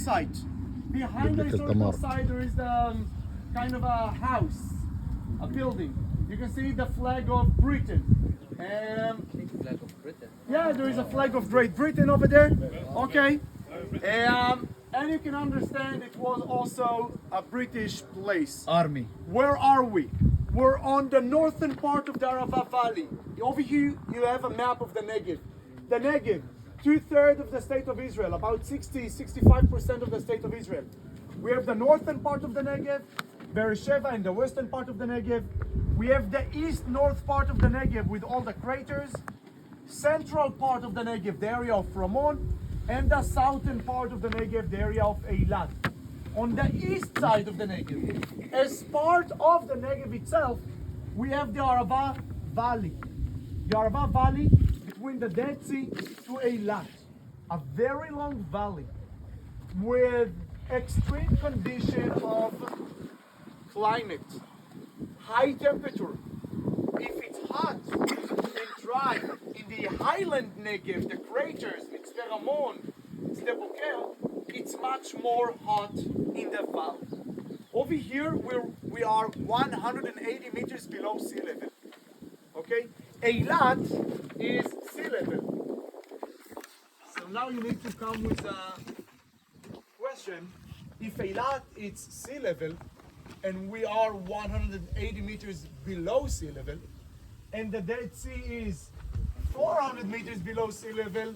site. Behind the historical site there is the kind of a house, a building. You can see the flag of Britain. Flag of Britain. Yeah, there is a flag of Great Britain over there. Okay. And you can understand it was also a British place. Army. Where are we? We're on the northern part of the Arava Valley. Over here you have a map of the Negev. The Negev, 2/3 of the state of Israel, about 65% of the state of Israel. We have the northern part of the Negev, Beersheba, and the western part of the Negev. We have the east-north part of the Negev with all the craters, central part of the Negev, the area of Ramon, and the southern part of the Negev, the area of Eilat. On the east side of the Negev, as part of the Negev itself, we have the Arava Valley. The Arava Valley between the Dead Sea to Eilat. A very long valley with extreme condition of climate, high temperature. If it's hot and dry in the highland Negev, the craters, Mitzveh Ramon, Sde Boker, it's much more hot in the valley. Over here we are 180 meters below sea level. Okay? Eilat is sea level. So now you need to come with a question. If Eilat is sea level and we are 180 meters below sea level and the Dead Sea is 400 meters below sea level,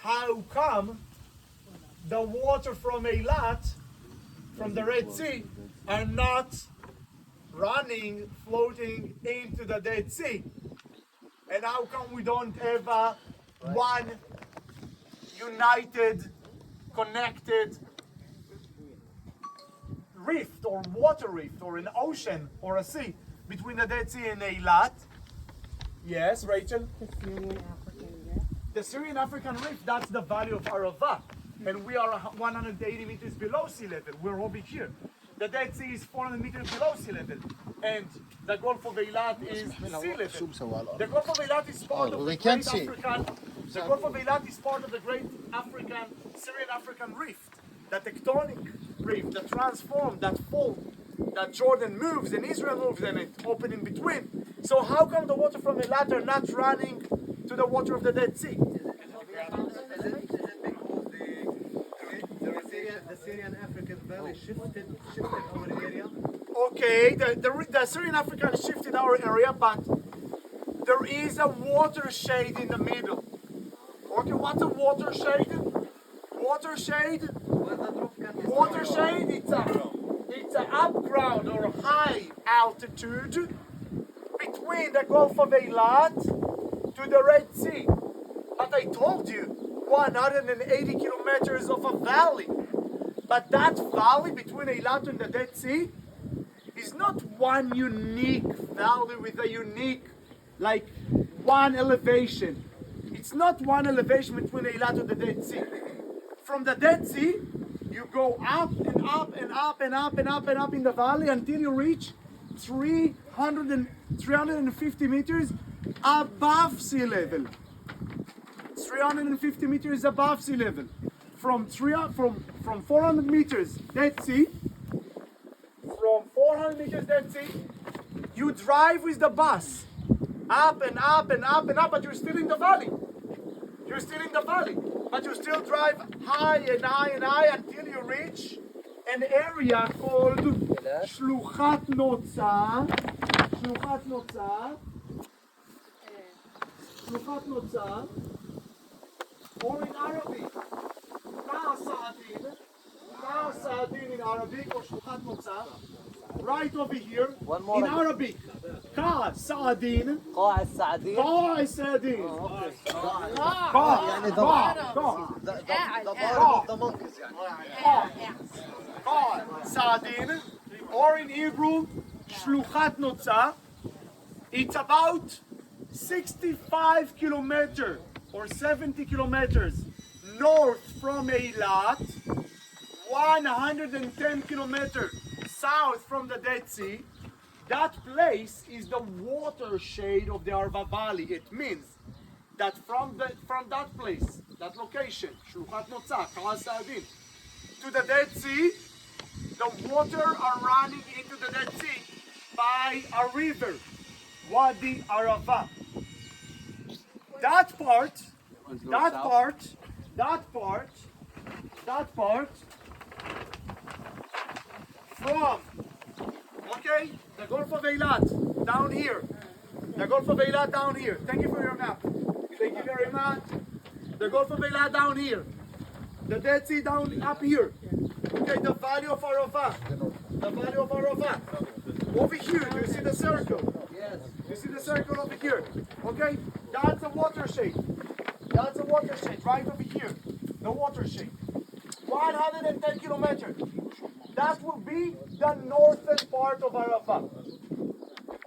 how come the water from Eilat, from the Red Sea, are not running, floating into the Dead Sea? And how come we don't have one united, connected rift or water rift or an ocean or a sea between the Dead Sea and Eilat? Yes, Rachel? The Syrian African rift, that's the valley of Arava. And we are 180 meters below sea level. We're over here. The Dead Sea is 400 meters below sea level. And the Gulf of Eilat is sea level. The Gulf of Eilat is part of the great African. The Gulf of Eilat is part of the great African, Syrian African rift. The tectonic rift that transforms, that fold, that Jordan moves and Israel moves and it's open in between. So how come the water from Eilat are not running to the water of the Dead Sea? The Syrian African Valley shifted our area. Okay, the Syrian African shifted our area, but there is a watershed in the middle. Okay, what's a watershed? Watershed, it's a upground or high altitude between the Gulf of Eilat to the Red Sea. But I told you, 180 kilometers of a valley. But that valley between Eilat and the Dead Sea is not one unique valley with a unique, like one elevation. It's not one elevation between Eilat and the Dead Sea. From the Dead Sea, you go up and up and up and up and up and up in the valley until you reach 350 meters above sea level. 350 meters above sea level. From 400 meters Dead Sea, from 400 meters Dead Sea, you drive with the bus up and up and up and up, but you're still in the valley. You're still in the valley, but you still drive high and high and high until you reach an area called Shluchat Notza. Shluchat Notza. Shluchat Notza. Or in Arabic, Ka'as Sa'adin in Arabic, or Shluchat Notza. Right over here, in Arabic, Ka'as Sa'adin. قاع السعدين. قاع السعدين. يعني the monkeys يعني. قاع Sa'adin, or in Hebrew, Shluchat Notza. It's about 65 kilometers or 70 kilometers north from Eilat, 110 kilometers south from the Dead Sea. That place is the watershed of the Arava Valley. It means that from that place, that location, Shluchat Notza, Ka'as Sa'adin, to the Dead Sea. The water are running into the Dead Sea by a river, Wadi Arava. That part, from, okay, the Gulf of Eilat, down here. The Gulf of Eilat down here. Thank you for your map. Thank you very much. The Gulf of Eilat down here. The Dead Sea down up here. Okay, the Valley of Arava. The Valley of Arava. Over here, do you see the circle? Yes. You see the circle over here? Okay, that's a watershed. That's a watershed right over here. The watershed. 110 kilometers. That will be the northern part of Arava.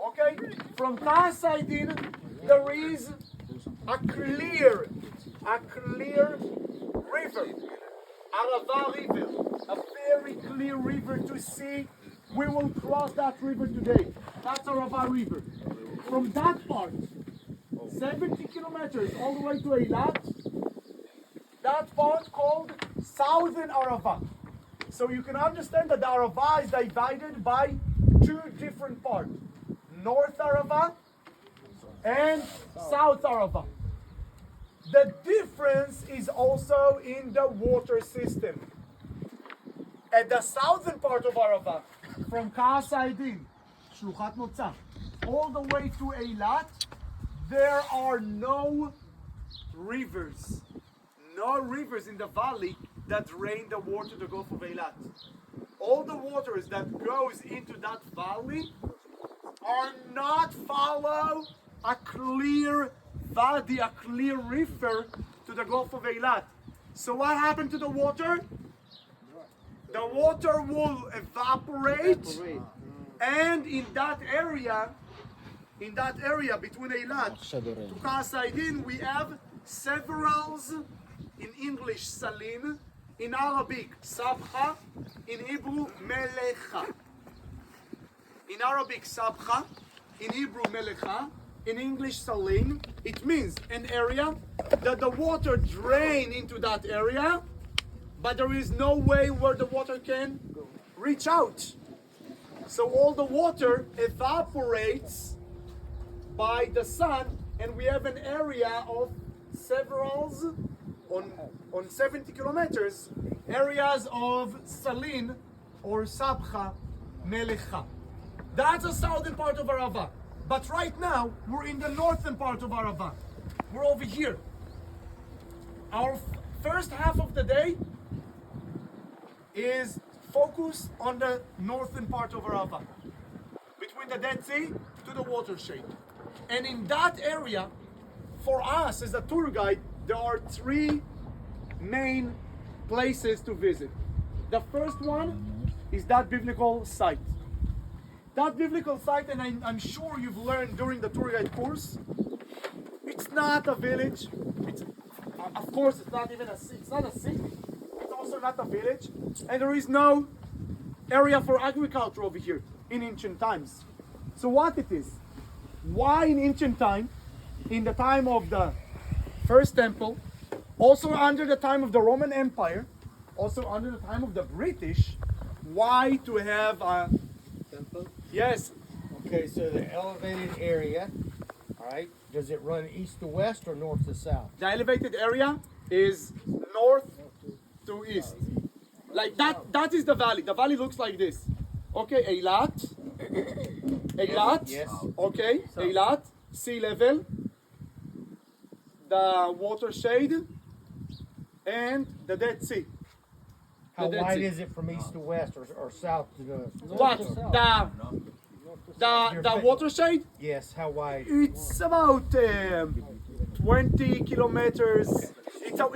Okay, from Tasaidin, there is a clear river, Arava River, a very clear river to see. We will cross that river today. That's Arava River. From that part, 70 kilometers all the way to Eilat, that part called Southern Arava. So you can understand that the Arava is divided by two different parts. North Arava and South Arava. The difference is also in the water system. At the southern part of Arava, from Kaasaidin, Shluchat Motza, all the way to Eilat, there are no rivers. No rivers in the valley that drain the water to the Gulf of Eilat. All the waters that goes into that valley are not follow a clear valley, a clear river to the Gulf of Eilat. So what happened to the water? The water will evaporate, and in that area between Eilat to Kaasaidin, we have severals, in English salim, in Arabic sabcha, in Hebrew melecha. In Arabic sabcha, in Hebrew melecha, in English salim. It means an area that the water drain into that area, but there is no way where the water can reach out. So all the water evaporates by the sun, and we have an area of severals on 70 kilometers, areas of Salin or Sabcha Melecha. That's the southern part of Arava. But right now, we're in the northern part of Arava. We're over here. Our first half of the day is focused on the northern part of Arava, between the Dead Sea to the watershed. And in that area, for us as a tour guide, there are three main places to visit. The first one is that biblical site. That biblical site, and I'm sure you've learned during the tour guide course, it's not a village. Of course, it's not even a city. It's not a city. It's also not a village. And there is no area for agriculture over here in ancient times. So what it is? Why in ancient time, in the time of the first temple, also under the time of the Roman Empire, also under the time of the British, why to have a Temple. yes? Okay, so the elevated area, all right, does it run east to west or north to south? The elevated area is north to east. Like that is the valley. The valley looks like this. Okay, Eilat. Yes. Okay, Eilat, sea level, the watershed, and the Dead Sea. How Dead wide Sea. is it from east to west or south to the? What? The watershed? Yes, how wide? It's about 20 kilometers. It's a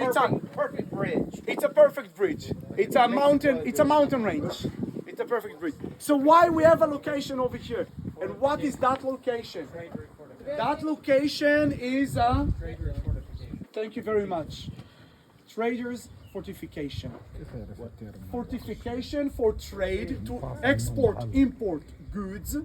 Perfect bridge. It's a perfect bridge. It's a mountain. It's a mountain range. It's a perfect bridge. So why we have a location over here? And what is that location? That location is a. Thank you very much. Traders fortification. Fortification for trade to export, import goods.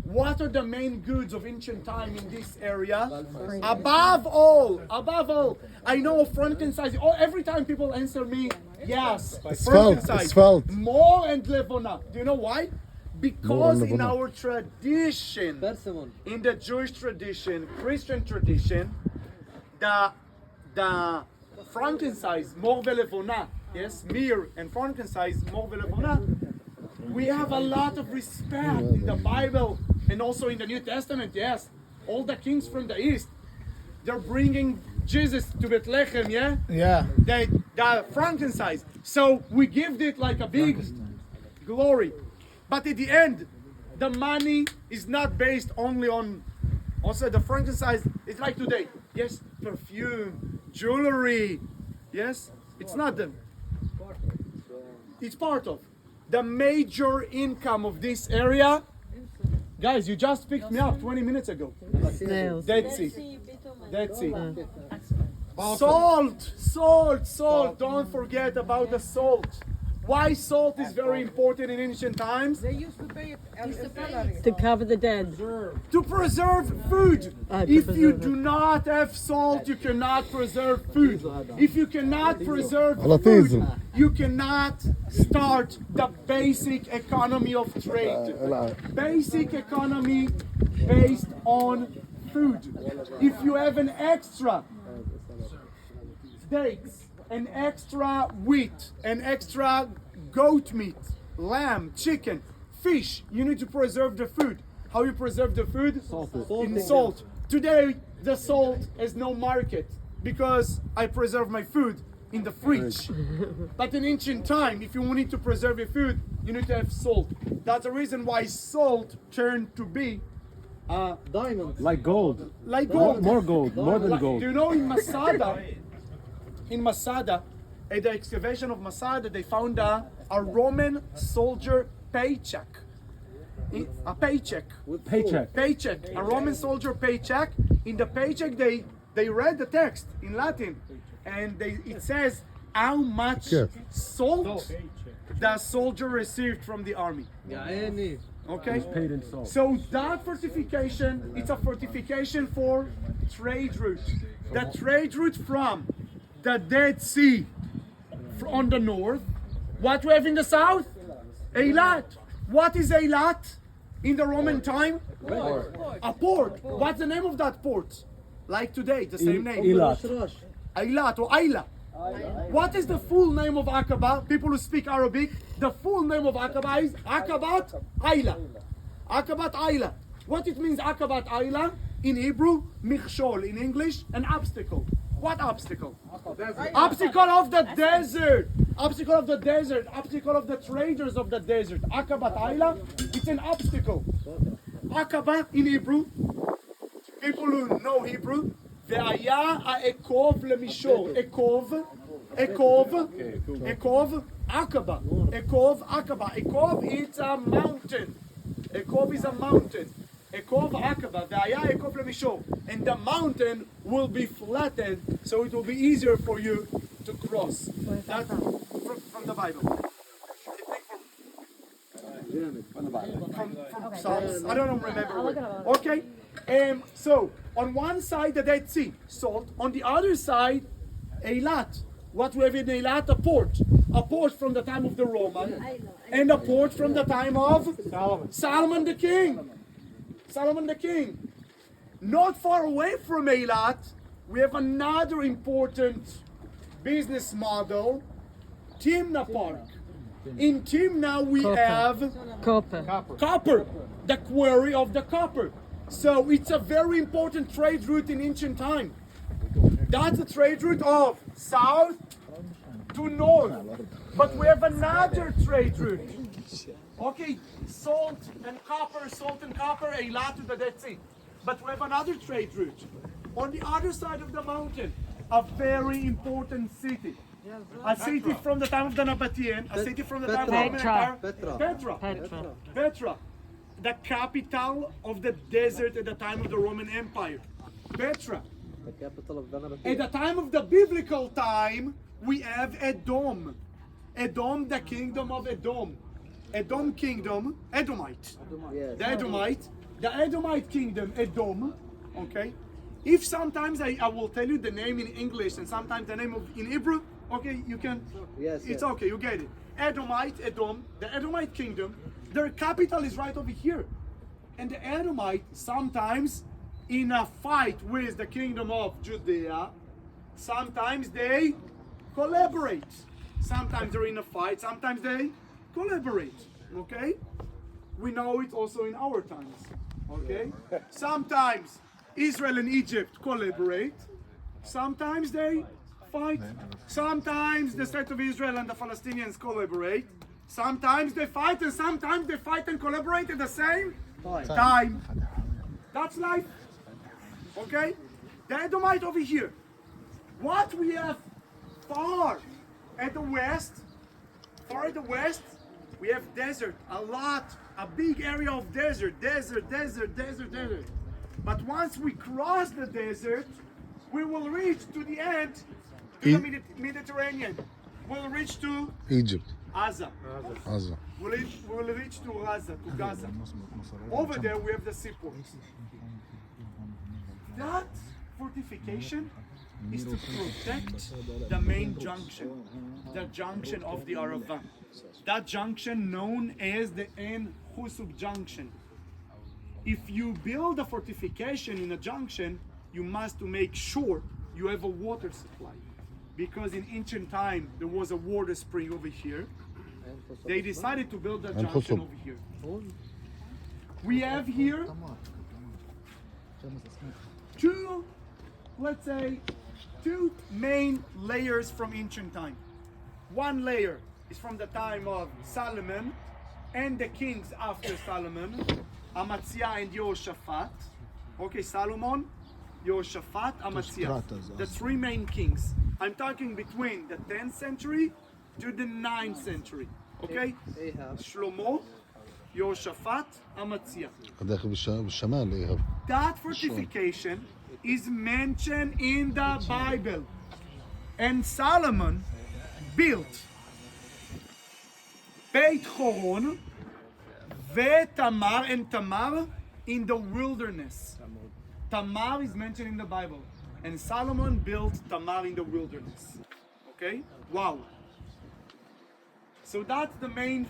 What are the main goods of ancient time in this area? Above all, I know Frankenstein. Oh, every time people answer me, Yes, Asphalt, circumcised. asphalt. More and levona. Do you know why? Because in levona. our tradition, in the Jewish tradition, Christian tradition, the frankincense, more velevona, yes, myrrh and frankincense, more velevona, we have a lot of respect in the Bible and also in the New Testament, yes. All the kings from the East, they're bringing Jesus to Bethlehem, yeah? Yeah. The frankincense. So we give it like a big glory. But at the end, the money is not based only on, also the frankincense, it's like today. Yes, perfume, jewelry. Yes, it's not them. It's part of. The major income of this area, guys, you just picked me up 20 minutes ago. Dead Sea. Dead Sea. Salt. Don't forget about the salt. Why salt is very important in ancient times? They used to pay it To cover the dead. To preserve food. If you do not have salt, you cannot preserve food. If you cannot preserve food, you cannot start the basic economy of trade. Basic economy based on food. If you have an extra dates, an extra wheat, an extra goat meat, lamb, chicken, fish, you need to preserve the food. How you preserve the food? In salt. Today, the salt has no market because I preserve my food in the fridge. But in ancient time, if you wanted to preserve your food, you need to have salt. That's the reason why salt turned to be Diamonds. Like gold. like gold. More gold. More than Like, gold. do you know in Masada, at the excavation of Masada, they found a Roman soldier paycheck. A paycheck. Paycheck. A Roman soldier paycheck. In the paycheck, they read the text in Latin, and it says how much salt the soldier received from the army. Okay. Paid in salt. So that fortification, it's a fortification for trade route. The trade route from the Dead Sea on the north. What we have in the south? Eilat. What is Eilat in the Roman time? A port. What's the name of that port? Like today, the same name. Eilat. Eilat or Ayla. What is the full name of Aqaba? People who speak Arabic, the full name of Aqaba is Aqabat Ayla. Aqabat Ayla. What it means Aqabat Ayla? In Hebrew, Michshol. In English, an obstacle. What obstacle? Obstacle of the desert. Obstacle of the desert. Obstacle of the traders of the desert. Aqabat Ayla, it's an obstacle. Aqaba in Hebrew, people who know Hebrew, והיה האקוב למישור, אקוב, עקבה, אקוב it's a mountain, אקוב is a mountain, אקוב עקבה, והיה אקוב למישור, and the mountain will be flattened, so it will be easier for you to cross. That's from the Bible. From Psalms. I don't remember where. Okay. So on one side the Dead Sea, salt. On the other side, Eilat. What we have in Eilat, a port from the time of the Roman, and a port from the time of Solomon the king. Solomon the king. Not far away from Eilat, we have another important business model, Timna Park. In Timna we have copper, the quarry of the copper. So it's a very important trade route in ancient time. That's a trade route of south to north. But we have another trade route. Okay, salt and copper, Eilat to the Dead Sea. But we have another trade route. On the other side of the mountain, a very important city. A city from the time of the Nabatean, a city from the time of the Roman Empire. Petra. The capital of the desert at the time of the Roman Empire. Petra. The capital of the At the time of the biblical time, we have Edom. Edom, the kingdom of Edom. Edom kingdom, Edomite. The Edomite kingdom, Edom. Okay. If sometimes I will tell you the name in English and sometimes the name in Hebrew, Okay, you can. Yes, It's yes. okay. You get it. Edom, the Edomite kingdom. Their capital is right over here, and the Edomite sometimes, in a fight with the kingdom of Judea, sometimes they collaborate. Sometimes they're in a fight. Sometimes they collaborate. Okay. We know it also in our times. Okay. Sometimes Israel and Egypt collaborate. Sometimes they fight. Sometimes the state of Israel and the Palestinians collaborate. Sometimes they fight, and sometimes they fight and collaborate at the same time. That's life. Okay? The Edomite over here. What we have far at the west, we have desert. A big area of desert. But once we cross the desert, we will reach to the end, to the Mediterranean. We'll reach to Egypt. Gaza. Gaza. We'll reach to Gaza. Over there we have the seaport. That fortification is to protect the main junction, the junction of the Arava. That junction known as the En Husub junction. If you build a fortification in a junction, you must make sure you have a water supply. Because in ancient time there was a water spring over here. They decided to build a junction over here. We have here two main layers from ancient time. One layer is from the time of Solomon and the kings after Solomon, Amaziah and Yehoshaphat. Okay, Solomon, Yehoshaphat, Amaziah. The three main kings. I'm talking between the 10th century to the 9th century. Okay? Shlomo, Yehoshaphat, Amaziah. بالشمال إيهاب. That fortification is mentioned in the Bible. And Solomon built Beit Horon, Tamar and Tamar in the wilderness. Tamar is mentioned in the Bible. And Solomon built Tamar in the wilderness. Okay? Wow. So that's the main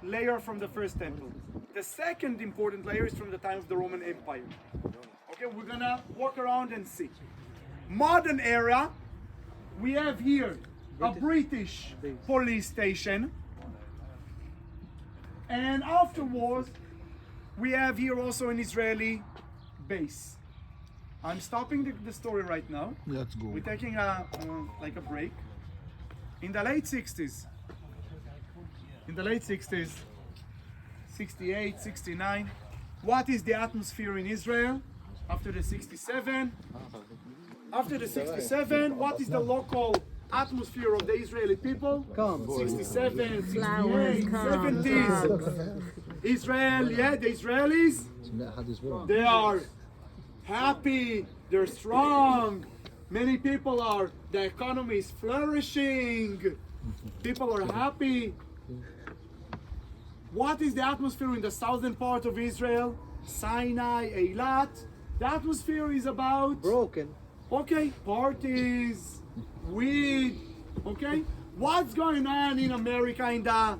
layer from the first temple. The second important layer is from the time of the Roman Empire. Okay, we're gonna walk around and see. Modern era, we have here a British police station. And afterwards, we have here also an Israeli base. I'm stopping the story right now. Let's go. We're taking a break. In the late 60s, 68, 69, what is the atmosphere in Israel after the 67? After the 67, what is the local atmosphere of the Israeli people? 67, 68, 70s. Israel, yeah, the Israelis, they are happy, they're strong. Many people are, the economy is flourishing. People are happy. What is the atmosphere in the southern part of Israel? Sinai, Eilat. The atmosphere is about Broken. okay, parties, weed, okay? What's going on in America in the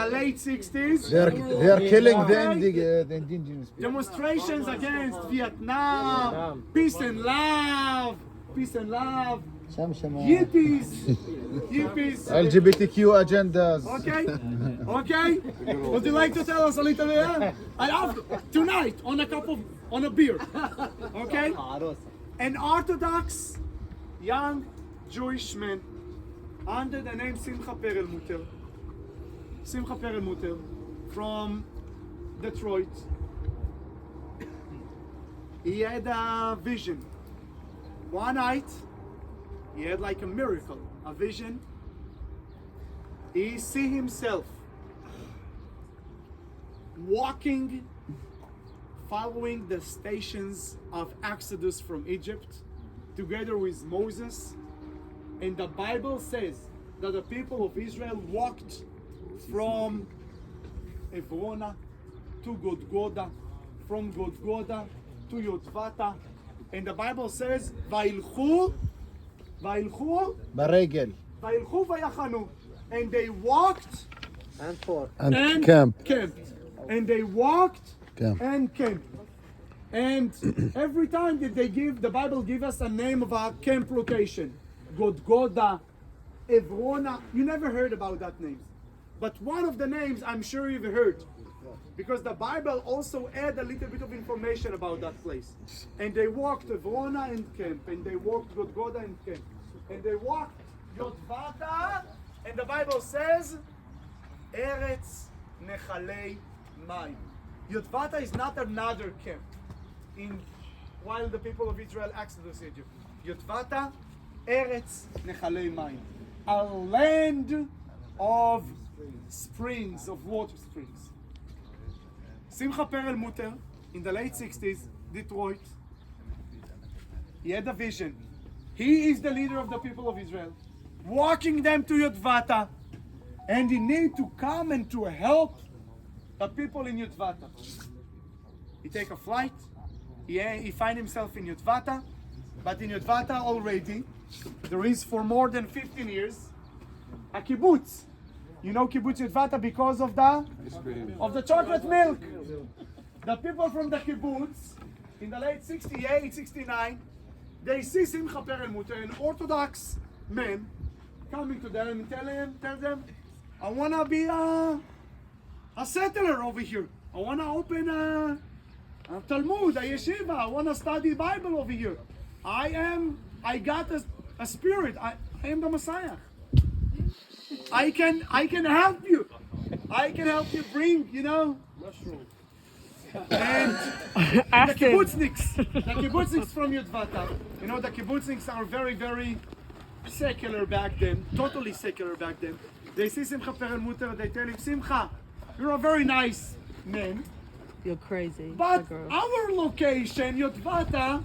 late 60s? They are killing Okay. the indigenous people. Demonstrations against Vietnam, peace and love, hippies, LGBTQ agendas. Okay. Would you like to tell us a little bit? Tonight on a beer, okay? An Orthodox young Jewish man under the name Simcha Perelmuter from Detroit. He had a vision. One night, he had like a miracle, a vision. He see himself walking, following the stations of Exodus from Egypt, together with Moses. And the Bible says that the people of Israel walked from Evrona to Godgoda, from Godgoda to Yotvata. And the Bible says, Vailchu וילכו ברגל. ויחנו. And they walked And camp. camped. And they walked Camp. and camped. And every time that the Bible give us a name of a camp location. Godgoda, Evrona. You never heard about that names. But one of the names I'm sure you've heard. Because the Bible also add a little bit of information about that place. And they walked Evrona and camp. And they walked Godgoda and camp. And they walked Yotvata. And the Bible says, Eretz Nechalei Mayim. Yotvata is not another camp while the people of Israel exodus Egypt. Yotvata, Eretz Nechalei Mayim. A land of springs, of water springs. Simcha Perel Mutter, in the late 60s, Detroit, he had a vision. He is the leader of the people of Israel, walking them to Yotvata, and he need to come and to help the people in Yotvata. He take a flight, he find himself in Yotvata, but in Yotvata already, there is for more than 15 years, a kibbutz. You know kibbutz Yotvata because of the chocolate milk. The people from the kibbutz, in the late 68, 69, they see Simcha Perel Mutter, an Orthodox man, coming to them and tell them, I want to be a settler over here. I want to open a Talmud, a yeshiva. I want to study Bible over here. I got a spirit. I am the Messiah. I can help you. I can help you bring, mushrooms. And the kibbutzniks from Yotvata, the kibbutzniks are very, very secular back then, totally secular back then. They see Simcha Perel Mutter, they tell him, Simcha, you're a very nice man. You're crazy. But our location, Yotvata,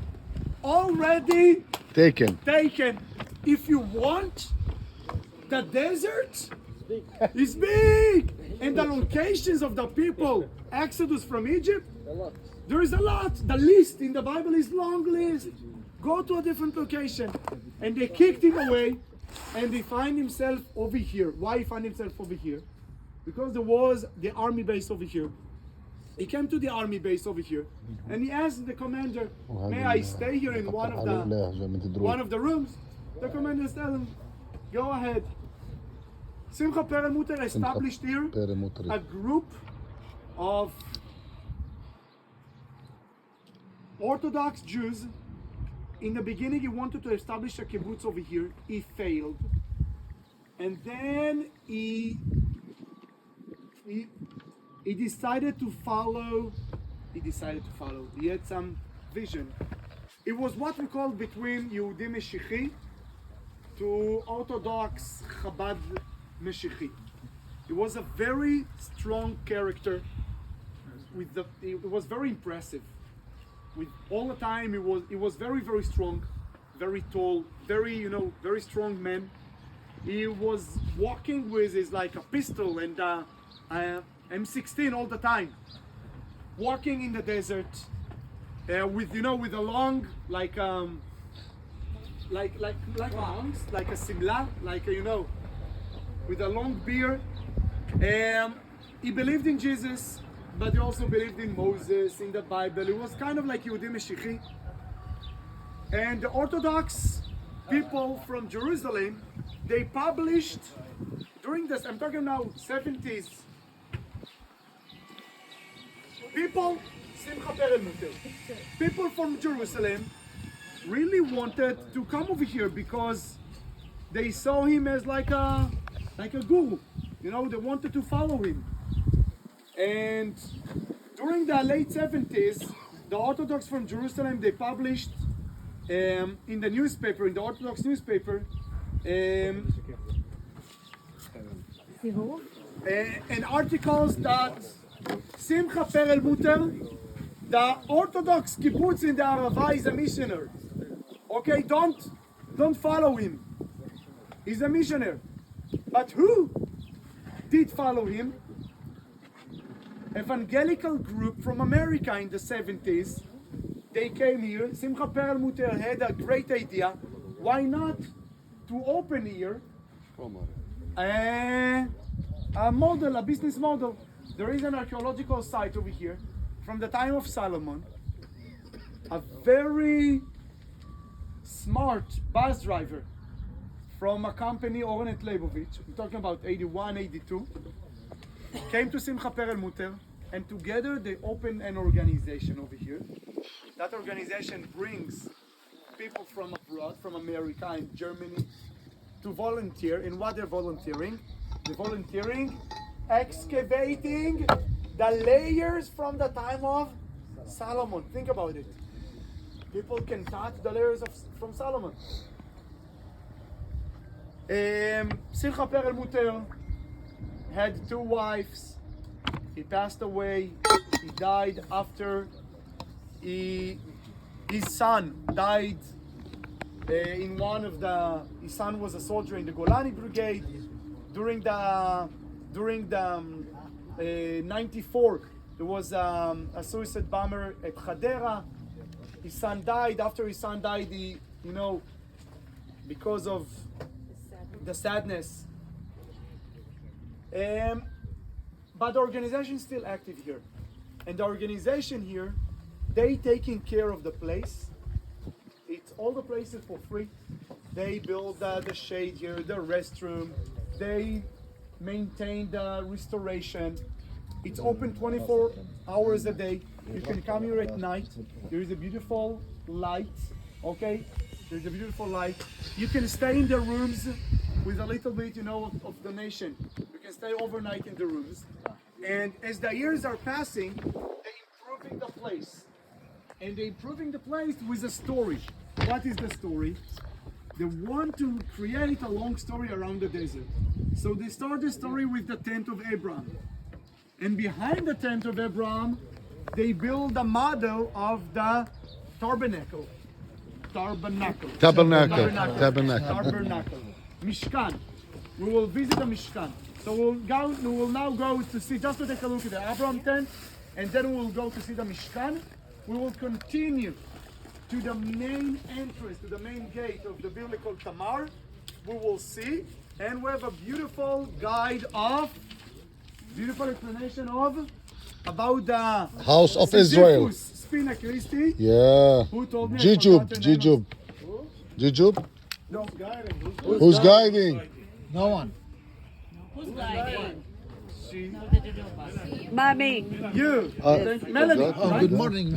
already taken. If you want, the desert is big. And the locations of the people, Exodus from Egypt, there is a lot. The list in the Bible is long list. Go to a different location. And they kicked him away, and he find himself over here. Why he find himself over here? Because there was the army base over here. He came to the army base over here, and he asked the commander, may I stay here in one of the rooms? The commander tell him, go ahead. Simcha Perel Mutter established here a group of Orthodox Jews. In the beginning, he wanted to establish a kibbutz over here. He failed. And then he decided to follow. He had some vision. It was what we call between Yehudi Meshichi to Orthodox Chabad Meshichi. He was a very strong character. It was very impressive. With all the time, he was very, very strong, very tall, very strong man. He was walking with his like a pistol and M16 all the time, walking in the desert with a long like a simla, with a long beard. He believed in Jesus, but he also believed in Moses, in the Bible. He was kind of like Yehudi Meshichi. And the Orthodox people from Jerusalem, they published during this, I'm talking now 70s, people, Simcha Perel Mutter, people from Jerusalem really wanted to come over here because they saw him as like a guru. They wanted to follow him. And during the late 70s, the Orthodox from Jerusalem, they published in the Orthodox newspaper, an articles that Simcha Perel Mutter, the Orthodox kibbutz in the Arava, is a missionary. Okay, don't follow him. He's a missionary. But who did follow him? Evangelical group from America in the 70s. They came here. Simcha Perel Mutter had a great idea. Why not to open here a model, a business model. There is an archaeological site over here from the time of Solomon. A very smart bus driver from a company, Ornet Leibovich, we're talking about 81, 82, came to Simcha Perel Mutter, and together they opened an organization over here. That organization brings people from abroad, from America and Germany, to volunteer. In what they're volunteering? They're volunteering excavating the layers from the time of Solomon. Think about it. People can touch the layers from Solomon. Simcha Perel Mutter had 2 wives. He passed away. He died after his son died in one of the. His son was a soldier in the Golani Brigade during the 94. There was a suicide bomber at Hadera. His son died. After his son died, he, because of the sadness. But the organization is still active here. And the organization here, they taking care of the place. It's all the places for free. They build the shade here, the restroom. They maintain the restoration. It's open 24 hours a day. You can come here at night. There is a beautiful light, okay? There's a beautiful light. You can stay in the rooms with a little bit, of donation. You can stay overnight in the rooms. And as the years are passing, they're improving the place. And they're improving the place with a story. What is the story? They want to create a long story around the desert. So they start the story with the tent of Abraham. And behind the tent of Abraham, they build a model of the tabernacle. Mishkan. We will visit the Mishkan. So we will now go to see, just to take a look at the Abraham tent, and then we will go to see the Mishkan. We will continue to the main entrance, to the main gate of the biblical Tamar. We will see, and we have a beautiful explanation about the House of Israel. Spina Christi. Yeah. Who told me? Jijub. No. Who's guiding? No one. Who's guiding? She. Mommy. You. Melanie. Oh, right? good morning.